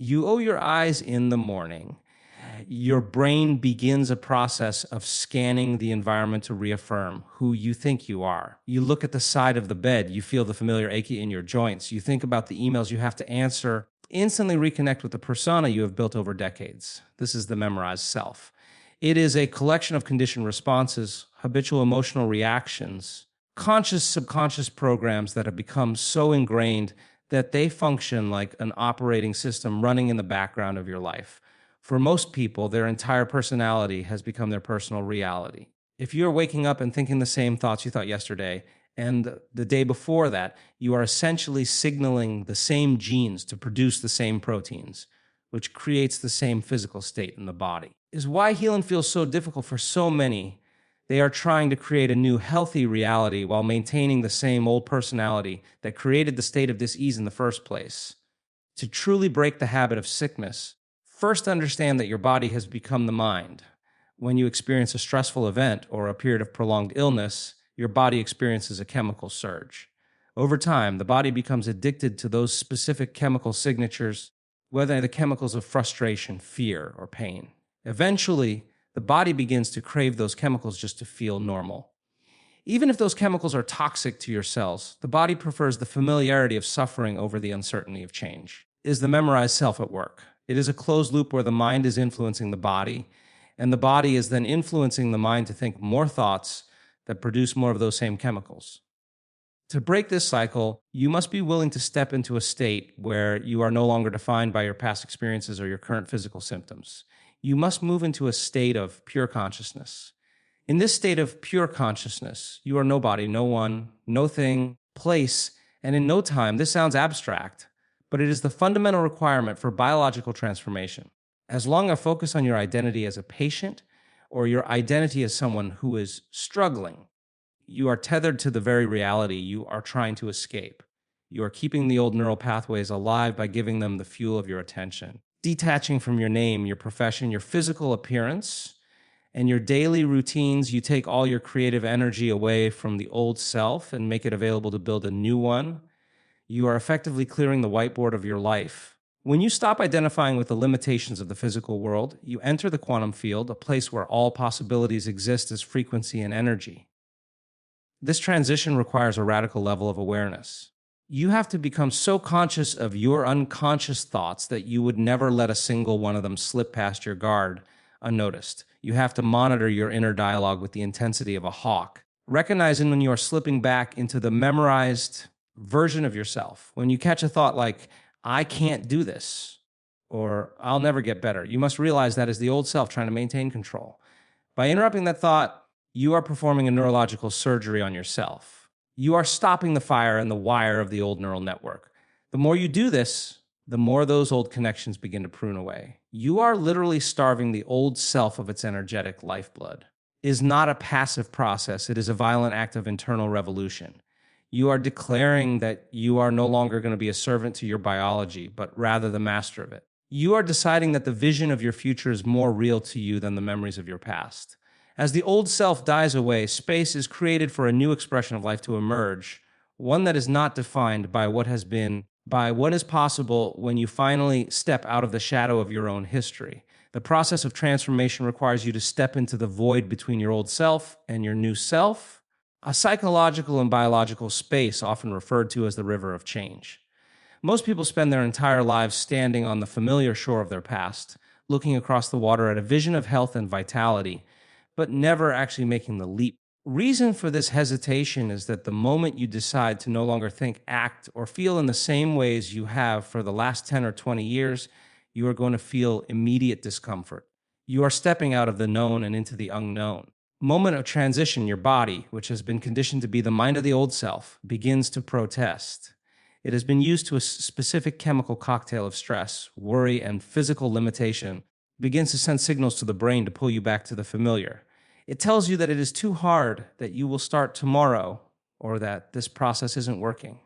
You open your eyes in the morning. Your brain begins a process of scanning the environment to reaffirm who you think you are. You look at the side of the bed, you feel the familiar ache in your joints. You think about the emails you have to answer, instantly reconnect with the persona you have built over decades. This is the memorized self. It is a collection of conditioned responses, habitual emotional reactions, conscious subconscious programs that have become so ingrained that they function like an operating system running in the background of your life. For most people, their entire personality has become their personal reality. If you're waking up and thinking the same thoughts you thought yesterday, and the day before that, you are essentially signaling the same genes to produce the same proteins, which creates the same physical state in the body. Is why healing feels so difficult for so many. They are trying to create a new healthy reality while maintaining the same old personality that created the state of dis-ease in the first place. To truly break the habit of sickness, first understand that your body has become the mind. When you experience a stressful event or a period of prolonged illness, your body experiences a chemical surge. Over time, the body becomes addicted to those specific chemical signatures, whether the chemicals of frustration, fear, or pain. Eventually, the body begins to crave those chemicals just to feel normal. Even if those chemicals are toxic to your cells, the body prefers the familiarity of suffering over the uncertainty of change. Is the memorized self at work? It is a closed loop where the mind is influencing the body, and the body is then influencing the mind to think more thoughts that produce more of those same chemicals. To break this cycle, you must be willing to step into a state where you are no longer defined by your past experiences or your current physical symptoms. You must move into a state of pure consciousness. In this state of pure consciousness, you are nobody, no one, no thing, place, and in no time. This sounds abstract, but it is the fundamental requirement for biological transformation. As long as you focus on your identity as a patient or your identity as someone who is struggling, you are tethered to the very reality you are trying to escape. You are keeping the old neural pathways alive by giving them the fuel of your attention. Detaching from your name, your profession, your physical appearance, and your daily routines, you take all your creative energy away from the old self and make it available to build a new one. You are effectively clearing the whiteboard of your life. When you stop identifying with the limitations of the physical world, you enter the quantum field, a place where all possibilities exist as frequency and energy. This transition requires a radical level of awareness. You have to become so conscious of your unconscious thoughts that you would never let a single one of them slip past your guard unnoticed. You have to monitor your inner dialogue with the intensity of a hawk, recognizing when you are slipping back into the memorized version of yourself. When you catch a thought like, I can't do this, or I'll never get better, you must realize that is the old self trying to maintain control. By interrupting that thought, you are performing a neurological surgery on yourself. You are stopping the fire and the wire of the old neural network. The more you do this, the more those old connections begin to prune away. You are literally starving the old self of its energetic lifeblood. It is not a passive process. It is a violent act of internal revolution. You are declaring that you are no longer going to be a servant to your biology, but rather the master of it. You are deciding that the vision of your future is more real to you than the memories of your past. As the old self dies away, space is created for a new expression of life to emerge, one that is not defined by what has been, by what is possible when you finally step out of the shadow of your own history. The process of transformation requires you to step into the void between your old self and your new self, a psychological and biological space often referred to as the river of change. Most people spend their entire lives standing on the familiar shore of their past, looking across the water at a vision of health and vitality, but never actually making the leap. Reason for this hesitation is that the moment you decide to no longer think, act, or feel in the same ways you have for the last 10 or 20 years, you are going to feel immediate discomfort. You are stepping out of the known and into the unknown. Moment of transition, your body, which has been conditioned to be the mind of the old self, begins to protest. It has been used to a specific chemical cocktail of stress, worry, and physical limitation, begins to send signals to the brain to pull you back to the familiar. It tells you that it is too hard, that you will start tomorrow, or that this process isn't working.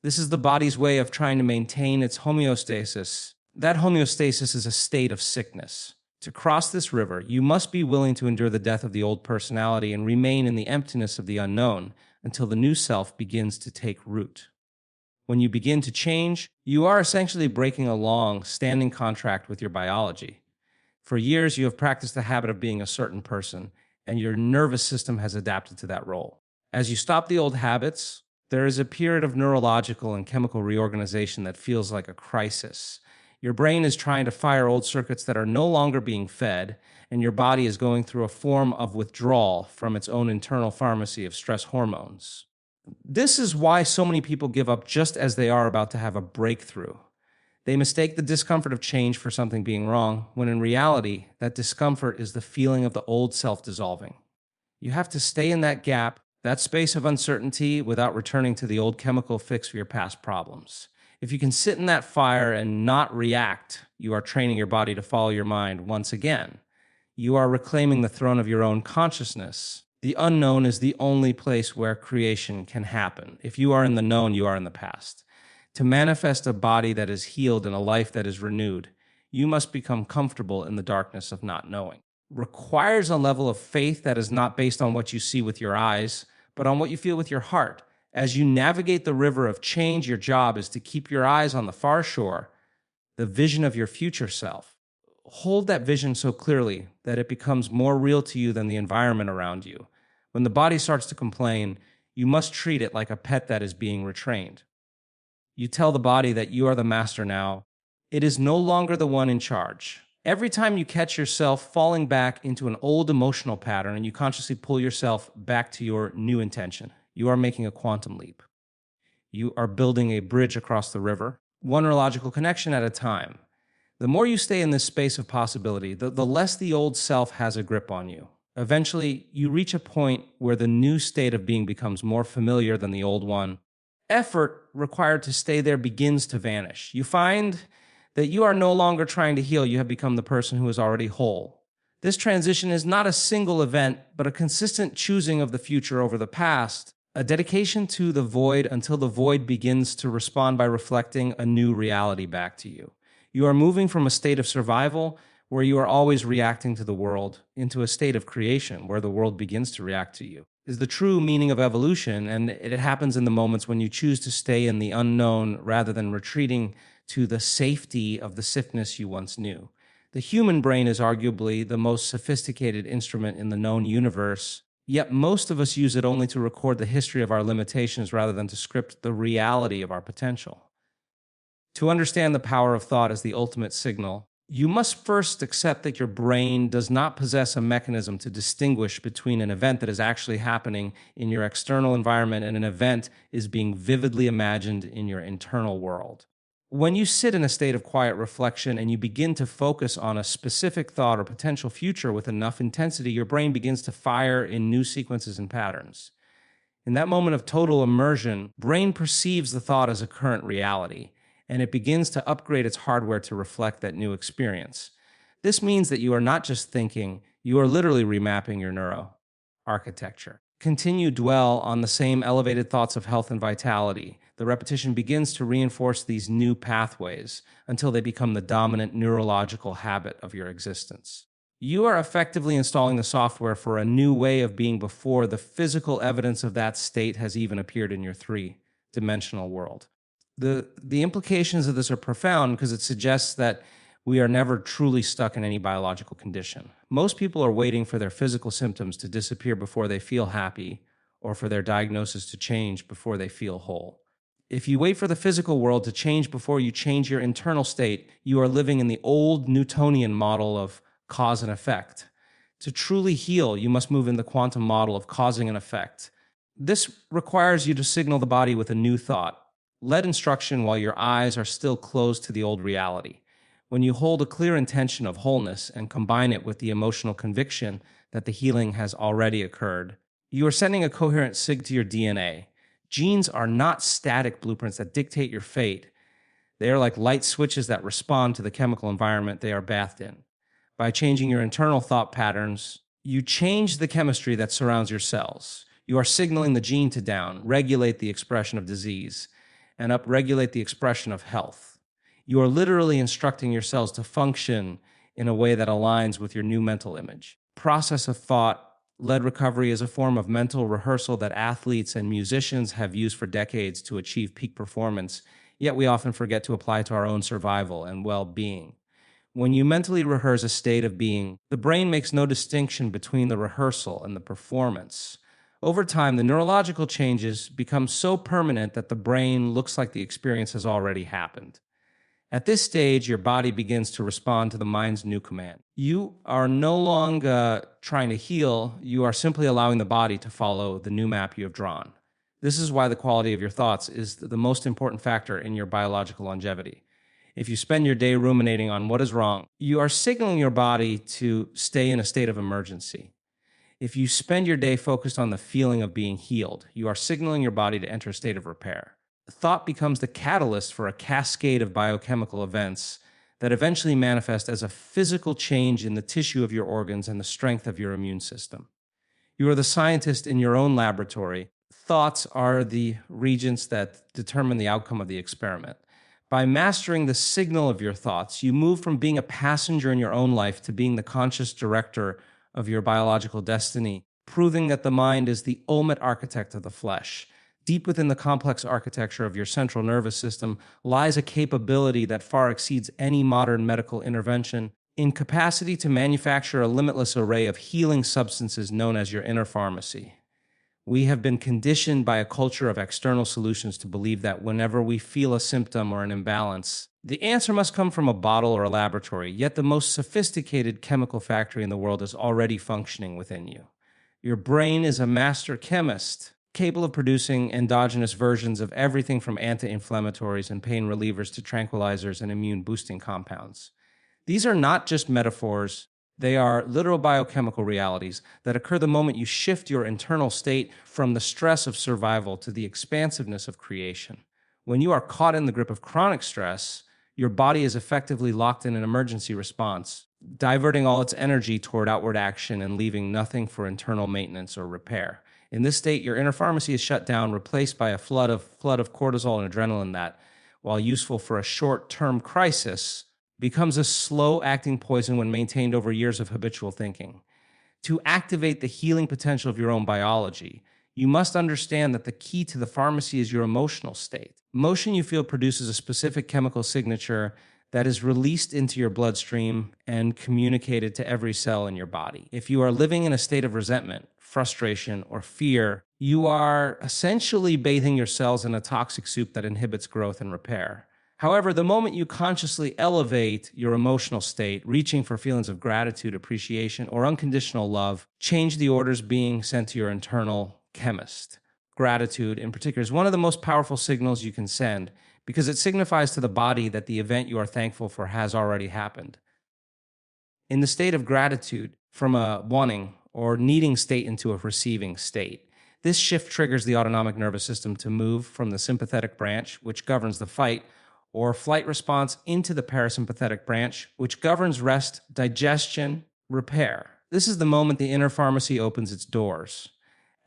This is the body's way of trying to maintain its homeostasis. That homeostasis is a state of sickness. To cross this river, you must be willing to endure the death of the old personality and remain in the emptiness of the unknown until the new self begins to take root. When you begin to change, you are essentially breaking a long, standing contract with your biology. For years, you have practiced the habit of being a certain person, and your nervous system has adapted to that role. As you stop the old habits, there is a period of neurological and chemical reorganization that feels like a crisis. Your brain is trying to fire old circuits that are no longer being fed, and your body is going through a form of withdrawal from its own internal pharmacy of stress hormones. This is why so many people give up just as they are about to have a breakthrough. They mistake the discomfort of change for something being wrong, when in reality, that discomfort is the feeling of the old self dissolving. You have to stay in that gap, that space of uncertainty, without returning to the old chemical fix for your past problems. If you can sit in that fire and not react, you are training your body to follow your mind once again. You are reclaiming the throne of your own consciousness. The unknown is the only place where creation can happen. If you are in the known, you are in the past. To manifest a body that is healed and a life that is renewed, you must become comfortable in the darkness of not knowing. Requires a level of faith that is not based on what you see with your eyes, but on what you feel with your heart. As you navigate the river of change, your job is to keep your eyes on the far shore, the vision of your future self. Hold that vision so clearly that it becomes more real to you than the environment around you. When the body starts to complain, you must treat it like a pet that is being retrained. You tell the body that you are the master now. It is no longer the one in charge. Every time you catch yourself falling back into an old emotional pattern and you consciously pull yourself back to your new intention, you are making a quantum leap. You are building a bridge across the river, one neurological connection at a time. The more you stay in this space of possibility, the less the old self has a grip on you. Eventually, you reach a point where the new state of being becomes more familiar than the old one. Effort required to stay there begins to vanish. You find that you are no longer trying to heal, you have become the person who is already whole. This transition is not a single event, but a consistent choosing of the future over the past, a dedication to the void until the void begins to respond by reflecting a new reality back to you. You are moving from a state of survival, where you are always reacting to the world, into a state of creation, where the world begins to react to you. Is the true meaning of evolution, and it happens in the moments when you choose to stay in the unknown rather than retreating to the safety of the safeness you once knew. The human brain is arguably the most sophisticated instrument in the known universe, yet most of us use it only to record the history of our limitations rather than to script the reality of our potential. To understand the power of thought as the ultimate signal, you must first accept that your brain does not possess a mechanism to distinguish between an event that is actually happening in your external environment and an event is being vividly imagined in your internal world. When you sit in a state of quiet reflection and you begin to focus on a specific thought or potential future with enough intensity, your brain begins to fire in new sequences and patterns. In that moment of total immersion, brain perceives the thought as a current reality, and it begins to upgrade its hardware to reflect that new experience. This means that you are not just thinking, you are literally remapping your neuro architecture. Continue dwell on the same elevated thoughts of health and vitality. The repetition begins to reinforce these new pathways until they become the dominant neurological habit of your existence. You are effectively installing the software for a new way of being before the physical evidence of that state has even appeared in your three-dimensional world. The implications of this are profound because it suggests that we are never truly stuck in any biological condition. Most people are waiting for their physical symptoms to disappear before they feel happy, or for their diagnosis to change before they feel whole. If you wait for the physical world to change before you change your internal state, you are living in the old Newtonian model of cause and effect. To truly heal, you must move in the quantum model of causing and effect. This requires you to signal the body with a new thought. Let instruction while your eyes are still closed to the old reality. When you hold a clear intention of wholeness and combine it with the emotional conviction that the healing has already occurred, you are sending a coherent sig to your DNA. Genes are not static blueprints that dictate your fate. They are like light switches that respond to the chemical environment they are bathed in. By changing your internal thought patterns, you change the chemistry that surrounds your cells. You are signaling the gene to down, regulate the expression of disease, and upregulate the expression of health. You are literally instructing your cells to function in a way that aligns with your new mental image. Process of thought Lead recovery is a form of mental rehearsal that athletes and musicians have used for decades to achieve peak performance, yet we often forget to apply to our own survival and well being. When you mentally rehearse a state of being, the brain makes no distinction between the rehearsal and the performance. Over time, the neurological changes become so permanent that the brain looks like the experience has already happened. At this stage, your body begins to respond to the mind's new command. You are no longer trying to heal, you are simply allowing the body to follow the new map you have drawn. This is why the quality of your thoughts is the most important factor in your biological longevity. If you spend your day ruminating on what is wrong, you are signaling your body to stay in a state of emergency. If you spend your day focused on the feeling of being healed, you are signaling your body to enter a state of repair. Thought becomes the catalyst for a cascade of biochemical events that eventually manifest as a physical change in the tissue of your organs and the strength of your immune system. You are the scientist in your own laboratory. Thoughts are the regents that determine the outcome of the experiment. By mastering the signal of your thoughts, you move from being a passenger in your own life to being the conscious director of your biological destiny, proving that the mind is the ultimate architect of the flesh. Deep within the complex architecture of your central nervous system lies a capability that far exceeds any modern medical intervention in capacity to manufacture a limitless array of healing substances known as your inner pharmacy. We have been conditioned by a culture of external solutions to believe that whenever we feel a symptom or an imbalance, the answer must come from a bottle or a laboratory, yet the most sophisticated chemical factory in the world is already functioning within you. Your brain is a master chemist, capable of producing endogenous versions of everything from anti-inflammatories and pain relievers to tranquilizers and immune-boosting compounds. These are not just metaphors. They are literal biochemical realities that occur the moment you shift your internal state from the stress of survival to the expansiveness of creation. When you are caught in the grip of chronic stress, your body is effectively locked in an emergency response, diverting all its energy toward outward action and leaving nothing for internal maintenance or repair. In this state, your inner pharmacy is shut down, replaced by a flood of cortisol and adrenaline that, while useful for a short-term crisis, becomes a slow-acting poison when maintained over years of habitual thinking. To activate the healing potential of your own biology, you must understand that the key to the pharmacy is your emotional state. Emotion you feel produces a specific chemical signature that is released into your bloodstream and communicated to every cell in your body. If you are living in a state of resentment, frustration, or fear, you are essentially bathing your cells in a toxic soup that inhibits growth and repair. However, the moment you consciously elevate your emotional state, reaching for feelings of gratitude, appreciation, or unconditional love, change the orders being sent to your internal chemist. Gratitude, in particular, is one of the most powerful signals you can send because it signifies to the body that the event you are thankful for has already happened. In the state of gratitude, from a wanting or needing state into a receiving state, this shift triggers the autonomic nervous system to move from the sympathetic branch, which governs the fight or flight response, into the parasympathetic branch, which governs rest, digestion, repair. This is the moment the inner pharmacy opens its doors.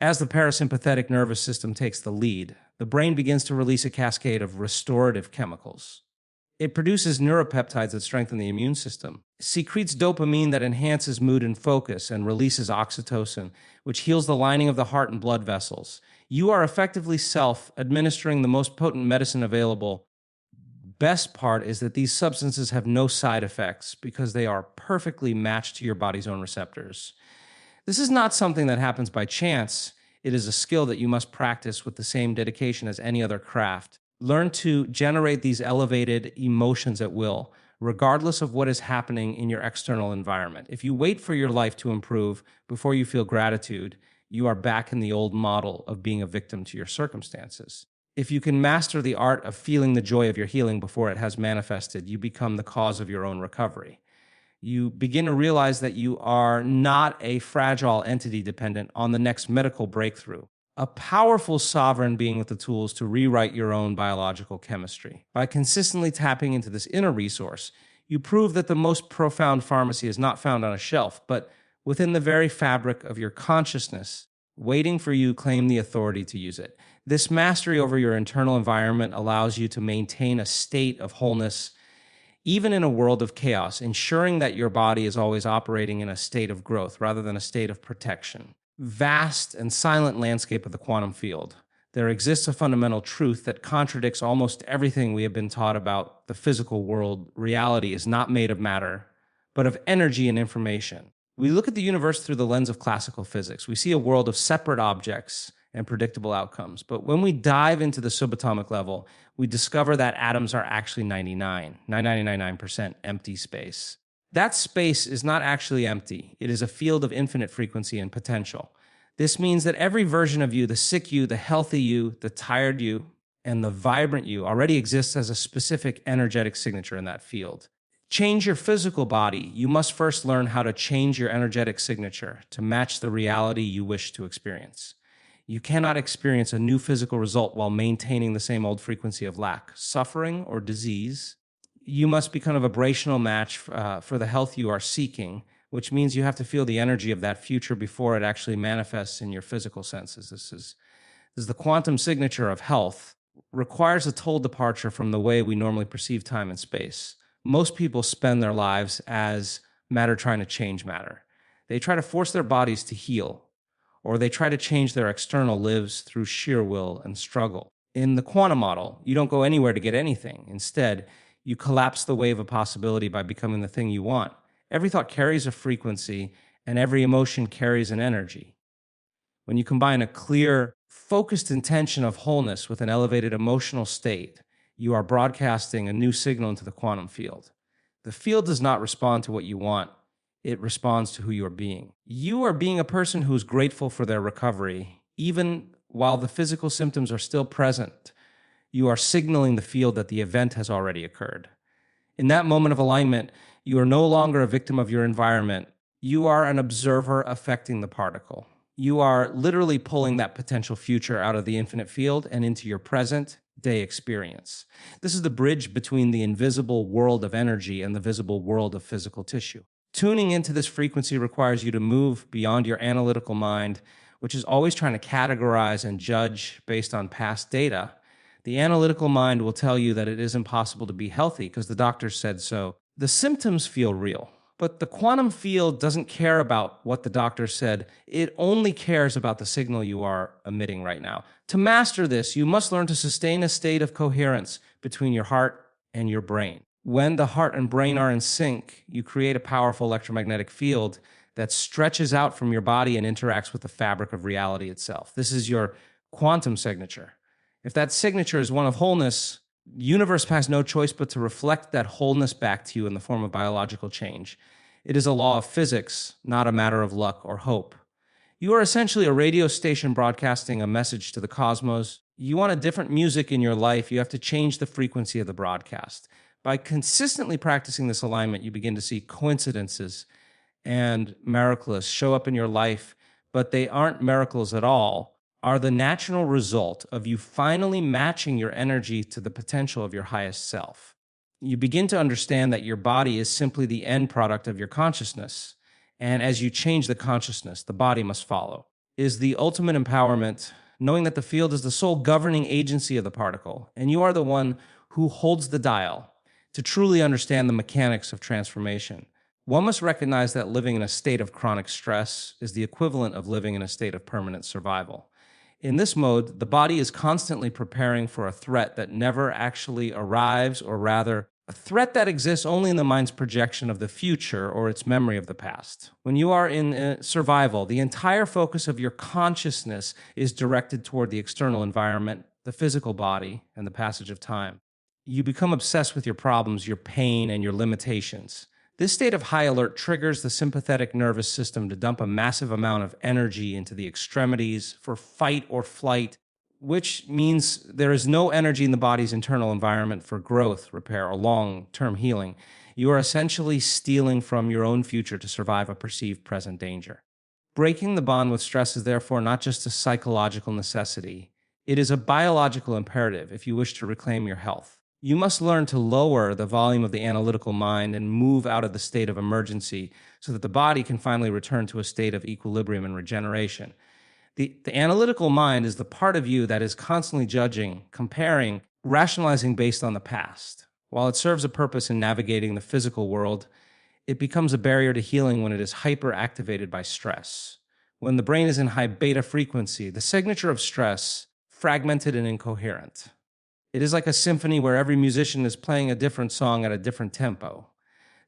As the parasympathetic nervous system takes the lead, the brain begins to release a cascade of restorative chemicals. It produces neuropeptides that strengthen the immune system, secretes dopamine that enhances mood and focus, and releases oxytocin, which heals the lining of the heart and blood vessels. You are effectively self-administering the most potent medicine available. Best part is that these substances have no side effects because they are perfectly matched to your body's own receptors. This is not something that happens by chance. It is a skill that you must practice with the same dedication as any other craft. Learn to generate these elevated emotions at will, regardless of what is happening in your external environment. If you wait for your life to improve before you feel gratitude, you are back in the old model of being a victim to your circumstances. If you can master the art of feeling the joy of your healing before it has manifested, you become the cause of your own recovery. You begin to realize that you are not a fragile entity dependent on the next medical breakthrough, a powerful sovereign being with the tools to rewrite your own biological chemistry. By consistently tapping into this inner resource, you prove that the most profound pharmacy is not found on a shelf, but within the very fabric of your consciousness, waiting for you to claim the authority to use it. This mastery over your internal environment allows you to maintain a state of wholeness even in a world of chaos, ensuring that your body is always operating in a state of growth rather than a state of protection. vast and silent landscape of the quantum field, there exists a fundamental truth that contradicts almost everything we have been taught about the physical world. Reality is not made of matter, but of energy and information. We look at the universe through the lens of classical physics. We see a world of separate objects and predictable outcomes. But when we dive into the subatomic level, we discover that atoms are actually 99.999% empty space. That space is not actually empty. It is a field of infinite frequency and potential. This means that every version of you, the sick you, the healthy you, the tired you, and the vibrant you, already exists as a specific energetic signature in that field. Change your physical body, you must first learn how to change your energetic signature to match the reality you wish to experience. You cannot experience a new physical result while maintaining the same old frequency of lack, suffering, or disease. You must be kind of a vibrational match for the health you are seeking, which means you have to feel the energy of that future before it actually manifests in your physical senses. This is the quantum signature of health, requires a total departure from the way we normally perceive time and space. Most people spend their lives as matter trying to change matter. They try to force their bodies to heal, or they try to change their external lives through sheer will and struggle. In the quantum model, you don't go anywhere to get anything. Instead, you collapse the wave of possibility by becoming the thing you want. Every thought carries a frequency, and every emotion carries an energy. When you combine a clear, focused intention of wholeness with an elevated emotional state, you are broadcasting a new signal into the quantum field. The field does not respond to what you want. It responds to who you are being. You are being a person who is grateful for their recovery, even while the physical symptoms are still present. You are signaling the field that the event has already occurred. In that moment of alignment, you are no longer a victim of your environment. You are an observer affecting the particle. You are literally pulling that potential future out of the infinite field and into your present day experience. This is the bridge between the invisible world of energy and the visible world of physical tissue. Tuning into this frequency requires you to move beyond your analytical mind, which is always trying to categorize and judge based on past data. The analytical mind will tell you that it is impossible to be healthy because the doctor said so. The symptoms feel real, but the quantum field doesn't care about what the doctor said. It only cares about the signal you are emitting right now. To master this, you must learn to sustain a state of coherence between your heart and your brain. When the heart and brain are in sync, you create a powerful electromagnetic field that stretches out from your body and interacts with the fabric of reality itself. This is your quantum signature. If that signature is one of wholeness, the universe has no choice but to reflect that wholeness back to you in the form of biological change. It is a law of physics, not a matter of luck or hope. You are essentially a radio station broadcasting a message to the cosmos. You want a different music in your life, you have to change the frequency of the broadcast. By consistently practicing this alignment, you begin to see coincidences and miracles show up in your life, but they aren't miracles at all, are the natural result of you finally matching your energy to the potential of your highest self. You begin to understand that your body is simply the end product of your consciousness. And as you change the consciousness, the body must follow. Is the ultimate empowerment, knowing that the field is the sole governing agency of the particle, and you are the one who holds the dial to truly understand the mechanics of transformation. One must recognize that living in a state of chronic stress is the equivalent of living in a state of permanent survival. In this mode, the body is constantly preparing for a threat that never actually arrives, or rather, a threat that exists only in the mind's projection of the future or its memory of the past. When you are in survival, the entire focus of your consciousness is directed toward the external environment, the physical body, and the passage of time. You become obsessed with your problems, your pain, and your limitations. This state of high alert triggers the sympathetic nervous system to dump a massive amount of energy into the extremities for fight or flight, which means there is no energy in the body's internal environment for growth, repair, or long-term healing. You are essentially stealing from your own future to survive a perceived present danger. Breaking the bond with stress is therefore not just a psychological necessity. It is a biological imperative if you wish to reclaim your health. You must learn to lower the volume of the analytical mind and move out of the state of emergency so that the body can finally return to a state of equilibrium and regeneration. The analytical mind is the part of you that is constantly judging, comparing, rationalizing based on the past. While it serves a purpose in navigating the physical world, it becomes a barrier to healing when it is hyperactivated by stress. When the brain is in high beta frequency, the signature of stress, fragmented and incoherent. It is like a symphony where every musician is playing a different song at a different tempo.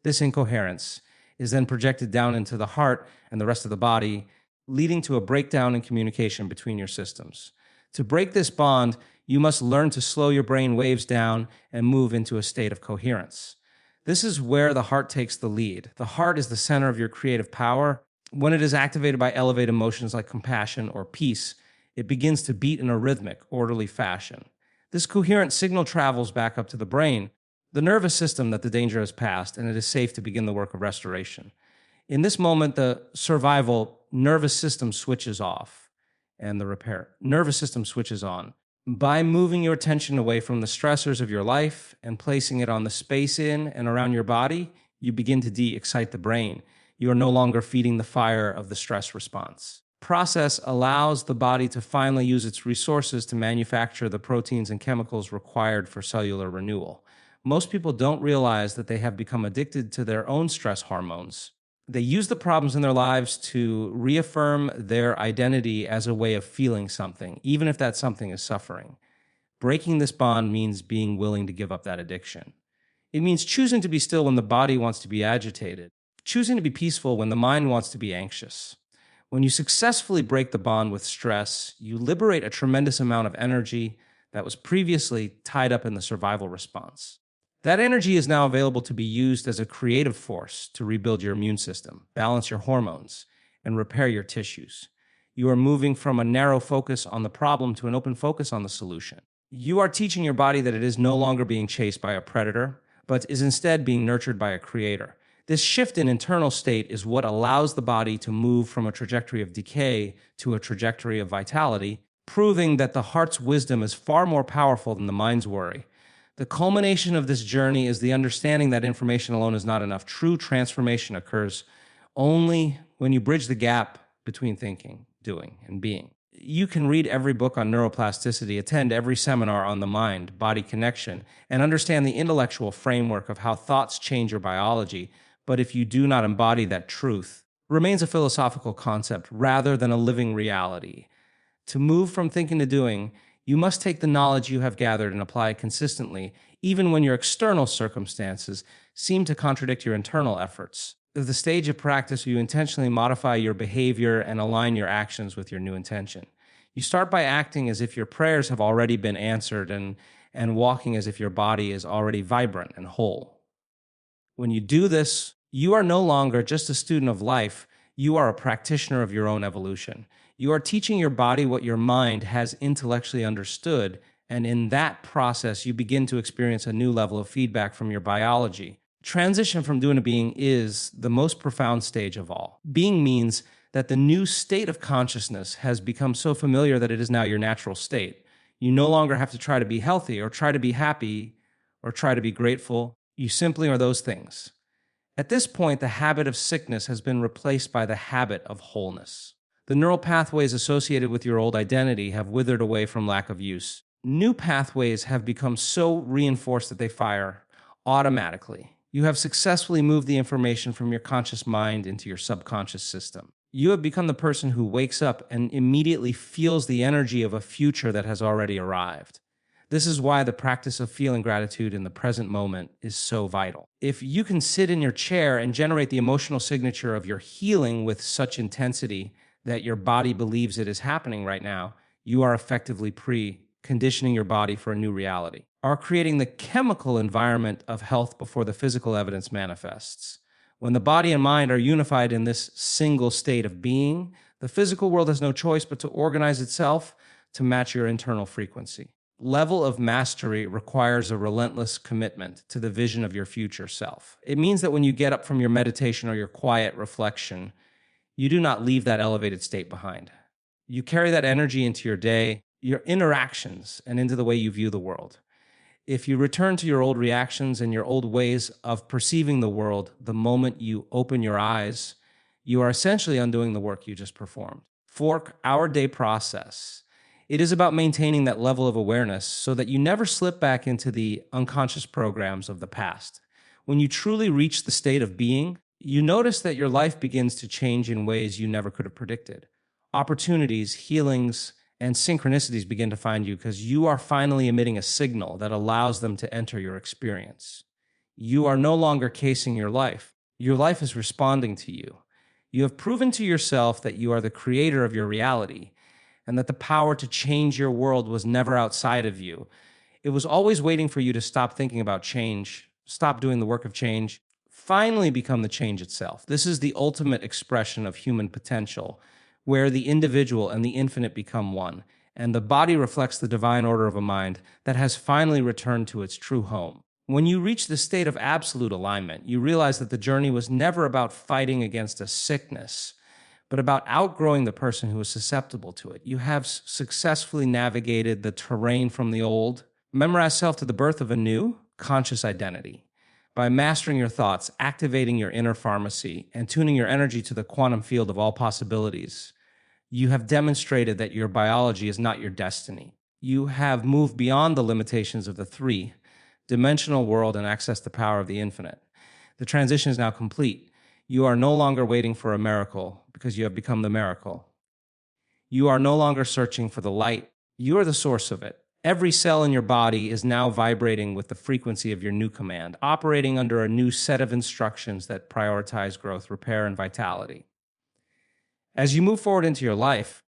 This incoherence is then projected down into the heart and the rest of the body, leading to a breakdown in communication between your systems. To break this bond, you must learn to slow your brain waves down and move into a state of coherence. This is where the heart takes the lead. The heart is the center of your creative power. When it is activated by elevated emotions like compassion or peace, it begins to beat in a rhythmic, orderly fashion. This coherent signal travels back up to the brain, the nervous system that the danger has passed, and it is safe to begin the work of restoration. In this moment, the survival nervous system switches off and the repair nervous system switches on. By moving your attention away from the stressors of your life and placing it on the space in and around your body, you begin to de-excite the brain. You are no longer feeding the fire of the stress response. Process allows the body to finally use its resources to manufacture the proteins and chemicals required for cellular renewal. Most people don't realize that they have become addicted to their own stress hormones. They use the problems in their lives to reaffirm their identity as a way of feeling something, even if that something is suffering. Breaking this bond means being willing to give up that addiction. It means choosing to be still when the body wants to be agitated, choosing to be peaceful when the mind wants to be anxious. When you successfully break the bond with stress, you liberate a tremendous amount of energy that was previously tied up in the survival response. That energy is now available to be used as a creative force to rebuild your immune system, balance your hormones, and repair your tissues. You are moving from a narrow focus on the problem to an open focus on the solution. You are teaching your body that it is no longer being chased by a predator, but is instead being nurtured by a creator. This shift in internal state is what allows the body to move from a trajectory of decay to a trajectory of vitality, proving that the heart's wisdom is far more powerful than the mind's worry. The culmination of this journey is the understanding that information alone is not enough. True transformation occurs only when you bridge the gap between thinking, doing, and being. You can read every book on neuroplasticity, attend every seminar on the mind-body connection, and understand the intellectual framework of how thoughts change your biology, but if you do not embody that truth, it remains a philosophical concept rather than a living reality. To move from thinking to doing, you must take the knowledge you have gathered and apply it consistently, even when your external circumstances seem to contradict your internal efforts. At the stage of practice, you intentionally modify your behavior and align your actions with your new intention. You start by acting as if your prayers have already been answered and walking as if your body is already vibrant and whole. When you do this, you are no longer just a student of life, you are a practitioner of your own evolution. You are teaching your body what your mind has intellectually understood, and in that process, you begin to experience a new level of feedback from your biology. Transition from doing to being is the most profound stage of all. Being means that the new state of consciousness has become so familiar that it is now your natural state. You no longer have to try to be healthy or try to be happy or try to be grateful. You simply are those things. At this point, the habit of sickness has been replaced by the habit of wholeness. The neural pathways associated with your old identity have withered away from lack of use. New pathways have become so reinforced that they fire automatically. You have successfully moved the information from your conscious mind into your subconscious system. You have become the person who wakes up and immediately feels the energy of a future that has already arrived. This is why the practice of feeling gratitude in the present moment is so vital. If you can sit in your chair and generate the emotional signature of your healing with such intensity that your body believes it is happening right now, you are effectively pre-conditioning your body for a new reality, are creating the chemical environment of health before the physical evidence manifests. When the body and mind are unified in this single state of being, the physical world has no choice but to organize itself to match your internal frequency. Level of mastery requires a relentless commitment to the vision of your future self. It means that when you get up from your meditation or your quiet reflection, you do not leave that elevated state behind. You carry that energy into your day, your interactions, and into the way you view the world. If you return to your old reactions and your old ways of perceiving the world the moment you open your eyes, you are essentially undoing the work you just performed. 4-hour day process. It is about maintaining that level of awareness so that you never slip back into the unconscious programs of the past. When you truly reach the state of being, you notice that your life begins to change in ways you never could have predicted. Opportunities, healings, and synchronicities begin to find you because you are finally emitting a signal that allows them to enter your experience. You are no longer casing your life. Your life is responding to you. You have proven to yourself that you are the creator of your reality and that the power to change your world was never outside of you. It was always waiting for you to stop thinking about change, stop doing the work of change, finally become the change itself. This is the ultimate expression of human potential, where the individual and the infinite become one, and the body reflects the divine order of a mind that has finally returned to its true home. When you reach the state of absolute alignment, you realize that the journey was never about fighting against a sickness, but about outgrowing the person who is susceptible to it. You have successfully navigated the terrain from the old, memorized self to the birth of a new conscious identity. By mastering your thoughts, activating your inner pharmacy, and tuning your energy to the quantum field of all possibilities, you have demonstrated that your biology is not your destiny. You have moved beyond the limitations of the three-dimensional world and accessed the power of the infinite. The transition is now complete. You are no longer waiting for a miracle because you have become the miracle. You are no longer searching for the light. You are the source of it. Every cell in your body is now vibrating with the frequency of your new command, operating under a new set of instructions that prioritize growth, repair, and vitality. As you move forward into your life,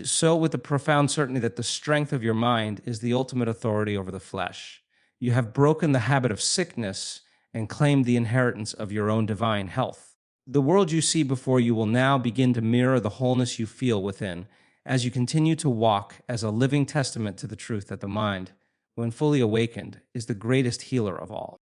so with the profound certainty that the strength of your mind is the ultimate authority over the flesh. You have broken the habit of sickness and claimed the inheritance of your own divine health. The world you see before you will now begin to mirror the wholeness you feel within as you continue to walk as a living testament to the truth that the mind, when fully awakened, is the greatest healer of all.